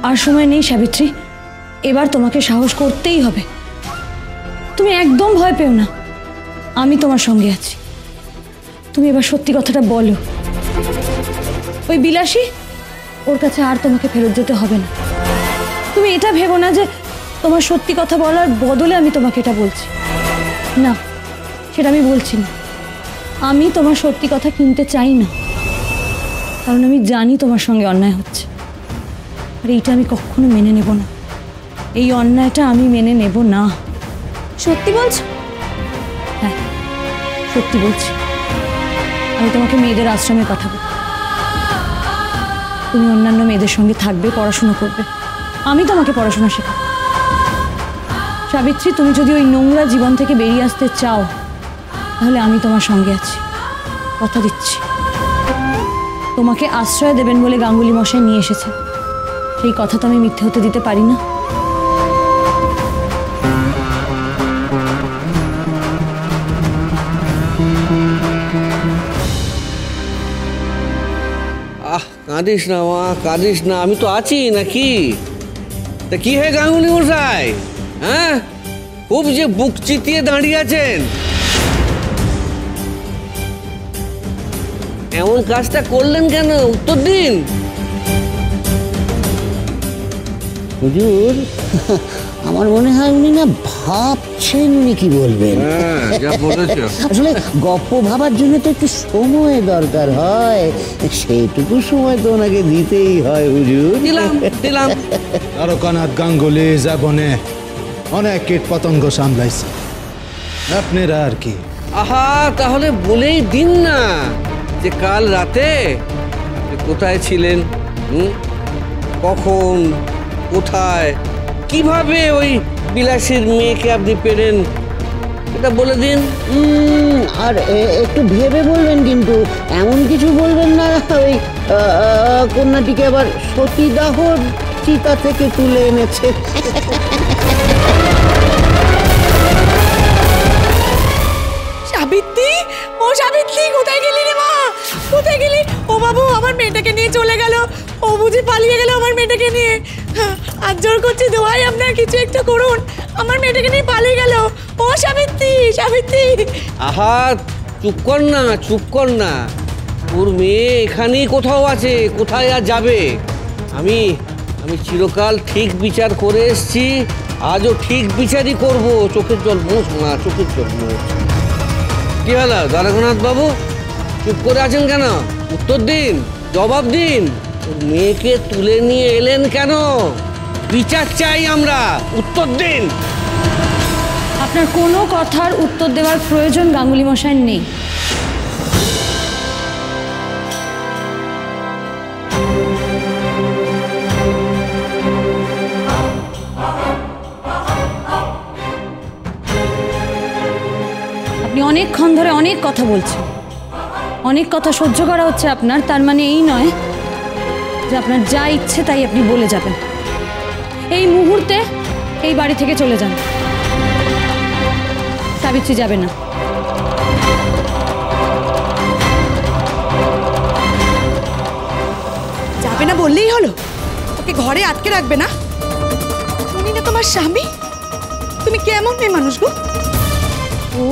আর সময় নেই সাবিত্রী, এবার তোমাকে সাহস করতেই হবে। তুমি একদম ভয় পেও না, আমি তোমার সঙ্গে আছি। তুমি এবার সত্যি কথাটা বলো, ওই বিলাসী ওর কাছে আর তোমাকে ফেরত যেতে হবে না। তুমি এটা ভেবো না যে তোমার সত্যি কথা বলার বদলে আমি তোমাকে এটা বলছি, না, সেটা আমি বলছি না। আমি তোমার সত্যি কথা কিনতে চাই না, কারণ আমি জানি তোমার সঙ্গে অন্যায় হচ্ছে, আর এইটা আমি কখনো মেনে নেব না। এই অন্যায়টা আমি মেনে নেব না। সত্যি বলছো? হ্যাঁ, সত্যি বলছি। আমি তোমাকে মেয়েদের আশ্রমে পাঠাবো, তুমি অন্যান্য মেয়েদের সঙ্গে থাকবে, পড়াশোনা করবে, আমি তোমাকে পড়াশোনা শেখাবো। সাবিত্রী, তুমি যদি ওই নোংরা জীবন থেকে বেরিয়ে আসতে চাও তাহলে আমি তোমার সঙ্গে আছি, কথা দিচ্ছি। তোমাকে আশ্রয় দেবেন বলে গাঙ্গুলি মশাই নিয়ে এসেছে, সেই কথা তো আমি মিথ্যে হতে দিতে পারি না। কাঁদিস না মা, কাঁদিস না, আমি তো আছি নাকি। তা কি হে গাঙ্গুলি মশাই, হ্যাঁ, খুব যে বুক চিতিয়ে দাঁড়িয়ে আছেন, এমন কাজটা করলেন কেন? উত্তর দিন হুজুর। আমার মনে হয় উনি না ভাবছেন কি বলবেন। আসলে গপ্প ভাবার জন্য তো একটু সময় দরকার হয়, সেইটুকু সময় তো ওনাকে দিতেই হয় হুজুর। দিলাম। দ্বারকানাথ গাঙ্গুলি জীবনে অনেক কীট পতঙ্গ সামলাইছে, আপনারা আর কি। আহা, তাহলে বলেই দিন না যে কাল রাতে আপনি কোথায় ছিলেন, কখন, কোথায়, কিভাবে ওই বিলাসীর মেয়েকে আপনি পেলেন, এটা বলে দিন। আর একটু ভেবে বলবেন, কিন্তু এমন কিছু বলবেন না ওই কন্যাটিকে আবার সতীদাহর চিতা থেকে তুলে এনেছে। সাবিত্রী, ও সাবিত্রী, কোথায় গেলি রে মা? কোথায় গেলি? ও বাবু, আমার মেয়েটাকে নিয়ে চলে গেল। ও বুঝি পালিয়ে গেল আমার মেয়েটাকে নিয়ে। আর জোর করছি, দোহাই আপনার, কিছু একটা করুন, আমার মেয়েটাকে নিয়ে পালিয়ে গেল। ও সাবিত্রী, সাবিত্রী। আহা, চুপ কর না, চুপ কর না। ওর মেয়ে এখানেই কোথাও আছে, কোথায় আর যাবে? আমি চিরকাল ঠিক বিচার করে এসছি, আজও ঠিক বিচারই করব। চোখের জল মোছ না, চোখের জল মোছ। কি হলো দ্বারকানাথ বাবু, চুপ করে আছেন কেন? উত্তর দিন, জবাব দিন। মেয়েকে তুলে নিয়ে এলেন কেন? বিচার চাই আমরা, উত্তর দিন। আপনার কোনো কথার উত্তর দেওয়ার প্রয়োজন গাঙ্গুলি মশাই নেই। আপনি অনেকক্ষণ ধরে অনেক কথা বলছেন, অনেক কথা সহ্য করা হচ্ছে আপনার, তার মানে এই নয় যে আপনার যা ইচ্ছে তাই আপনি বলে যাবেন। এই মুহূর্তে এই বাড়ি থেকে চলে যান। সাবিত্রী যাবে না। যাবে না বললেই হলো? ওকে ঘরে আটকে রাখবে না? উনি না তোমার স্বামী? তুমি কেমন মেয়ে মানুষ গো? ও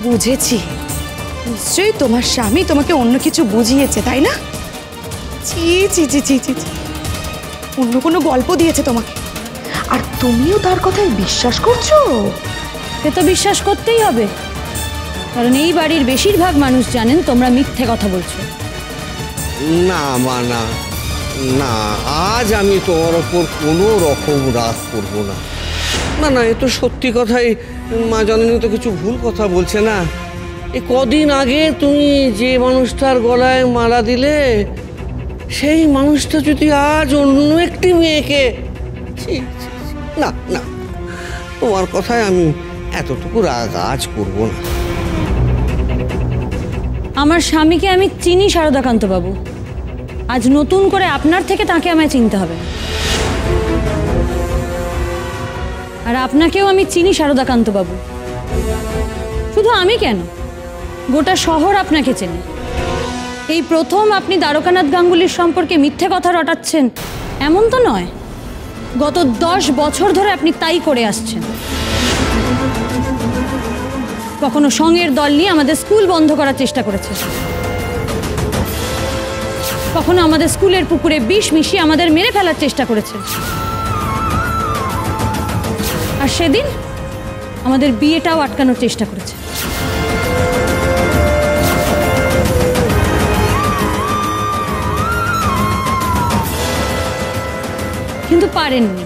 বুঝেছি, নিশ্চয়ই তোমার স্বামী তোমাকে অন্য কিছু বুঝিয়েছে, তাই না? ছি ছি ছি ছি ছি, অন্য কোনো গল্প দিয়েছে তোমাকে, আর তুমিও তার কথায় বিশ্বাস করছো? সে তো বিশ্বাস করতেই হবে, কারণ এই বাড়ির বেশিরভাগ মানুষ জানেন তোমরা মিথ্যে কথা বলছো। না মা, না না, আজ আমি তোমার ওপর কোনো রকম রাগ করব না। না না, এ তো সত্যি কথাই। মা জননী তো কিছু ভুল কথা বলছে না। এই কদিন আগে তুমি যে মানুষটার গলায় মালা দিলে, সেই মানুষটা যদি আজ অন্য একটি মেয়েকে, না না, তোমার কথায় আমি এতটুকু রাগ আজ করব না। আমার স্বামীকে আমি চিনি শারদাকান্ত বাবু, আজ নতুন করে আপনার থেকে তাকে আমায় চিনতে হবে। আর আপনাকেও আমি চিনি শারদাকান্ত বাবু, শুধু আমি কেন, গোটা শহর আপনাকে চেনে। এই প্রথম আপনি দ্বারকানাথ গাঙ্গুলির সম্পর্কে মিথ্যে কথা রটাচ্ছেন, এমন তো নয়, গত 10 বছর ধরে আপনি তাই করে আসছেন। কখনো সঙ্গের দল নিয়ে আমাদের স্কুল বন্ধ করার চেষ্টা করেছে, কখনো আমাদের স্কুলের পুকুরে বিষ মিশিয়ে আমাদের মেরে ফেলার চেষ্টা করেছে, আর সেদিন আমাদের বিয়েটাও আটকানোর চেষ্টা করেছে। কিন্তু পারেননি,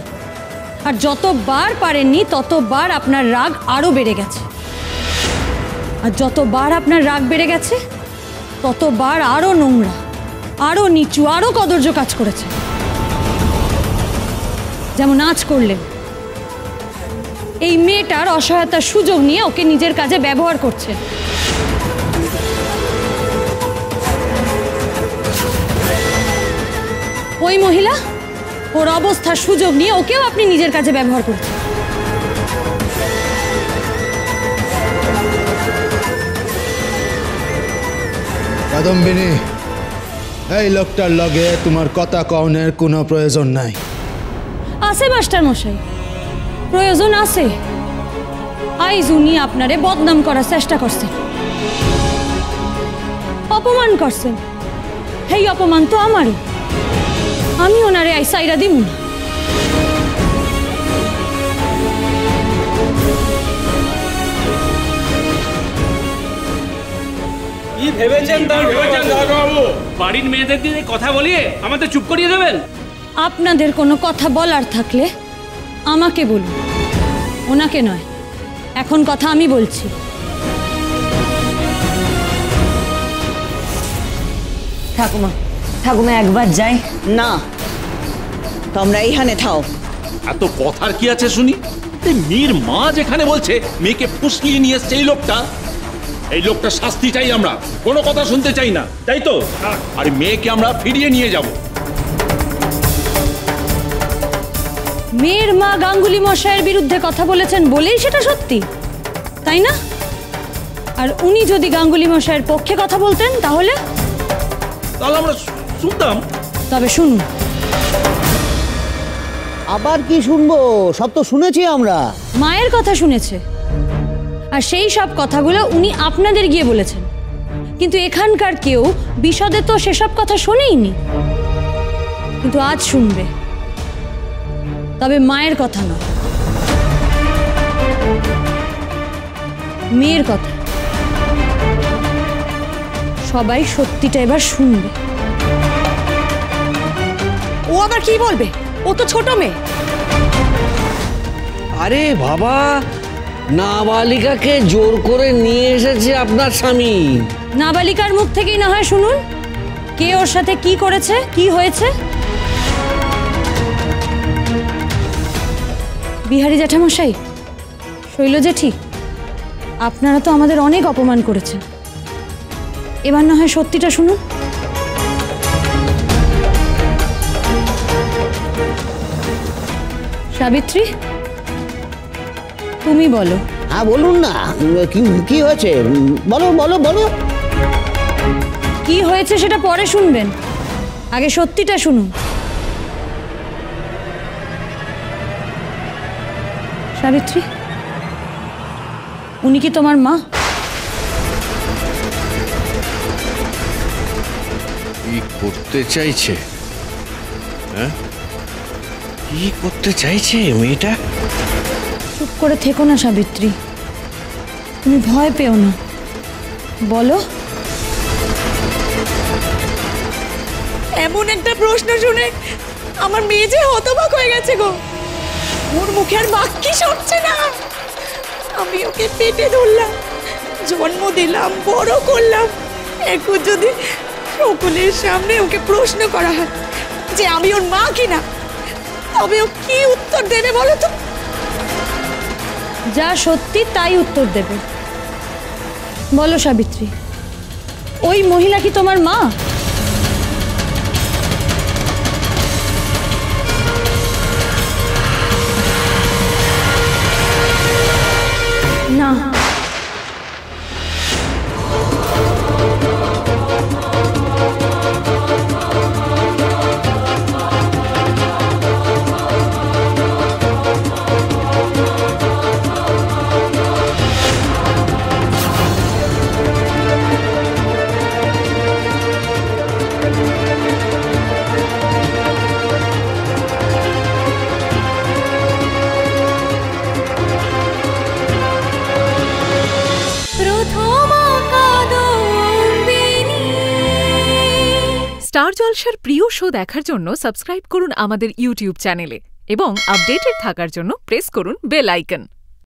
আর যতবার পারেননি ততবার আপনার রাগ আরো বেড়ে গেছে, আর যতবার আপনার রাগ বেড়ে গেছে ততবার আরো নোংরা, আরো নিচু, আরো কদর্য কাজ করেছে। যেমন আজ করলেন, এই মেয়েটার অসহায়তার সুযোগ নিয়ে ওকে নিজের কাজে ব্যবহার করছেন। ওই মহিলা ওর অবস্থার সুযোগ নিয়ে ওকেও আপনি নিজের কাজে ব্যবহার করছেন। কাদম্বিনী, এই লোকটার লগে তোমার কথা কওনের কোনো প্রয়োজন নাই। আছে মাস্টার মশাই, প্রয়োজন আছে। আইজ উনি আপনারে বদনাম করার চেষ্টা করছেন, অপমান করছেন। এই অপমান তো আমারও, আমি ওনারে আইসাইরা দিব না। কি ভেবেছেন দারোগাবাবু? বাড়ির মেয়েদের দিয়ে কথা বলিয়ে আমাদের চুপ করিয়ে দেবেন? আপনাদের কোনো কথা বলার থাকলে আমাকে বলুন, ওনাকে নয়। এখন কথা আমি বলছি। ঠাকুমা, ঠাকুমা একবার যাই না, তোমরা এইখানে থাও। এত কথার কি আছে শুনি? এই মেয়ের মা যেখানে বলছে মেয়েকে ফুসলিয়ে নিয়ে এসছে এই লোকটা শাস্তি চাই আমরা, কোনো কথা শুনতে চাই না, তাই তো? আর মেয়েকে আমরা ফিরিয়ে নিয়ে যাব। মেয়ের মা গাঙ্গুলি মশাইয়ের বিরুদ্ধে কথা বলেছেন বলেই সেটা সত্যি, তাই না? আর উনি যদি গাঙ্গুলি মশাইয়ের পক্ষে কথা বলতেন তাহলে আমরা শুনতাম। তবে শুনুন। আবার কি শুনবো? সব তো শুনেছি আমরা। মায়ের কথা শুনেছে, আর সেই সব কথাগুলো উনি আপনাদের গিয়ে বলেছেন। কিন্তু এখানকার কেউ বিশদে তো সেসব কথা শোনেইনি, কিন্তু আজ শুনবে। তবে মায়ের কথা নয়, মেয়ের কথা। সবাই সত্যিটা এবার শুনবে। ও আবার কি বলবে? ও তো ছোট মেয়ে। আরে বাবা, নাবালিকাকে জোর করে নিয়ে এসেছে আপনার স্বামী। নাবালিকার মুখ থেকেই না হয় শুনুন, কে ওর সাথে কি করেছে, কি হয়েছে। বিহারী জ্যাঠামশাই, শৈল জেঠি, আপনারা তো আমাদের অনেক অপমান করেছেন। এবার না হয় সত্যিটা শুনুন। সাবিত্রী, তুমি বলো। হ্যাঁ বলুন না, কি হয়েছে? বলো বলো বলো। কি হয়েছে সেটা পরে শুনবেন, আগে সত্যিটা শুনুন। সাবিত্রী, উনি কি তোমার মা? কি করতে চাইছে? হ্যাঁ, কি করতে চাইছে মেয়েটা? চুপ করে থেকো না সাবিত্রী, তুমি ভয় পেও না, বলো। এমন একটা প্রশ্ন শুনে আমার মেয়ে যে হতবাক হয়ে গেছে গো। ওর মুখে আর বাক্যি সরছে না। আমি ওকে পেটে ধরলাম, জন্ম দিলাম, বড় করলাম। এখন যদি সকলের সামনে ওকে প্রশ্ন করা হয় যে আমি ওর মা কিনা, তবে ও কি উত্তর দেবে বলো তো? যা সত্যি তাই উত্তর দেবে। বলো সাবিত্রী, ওই মহিলা কি তোমার মা? না। স্টার জলসার প্রিয় শো দেখার জন্য সাবস্ক্রাইব করুন আমাদের ইউটিউব চ্যানেলে এবং আপডেটেড থাকার জন্য প্রেস করুন বেল আইকন।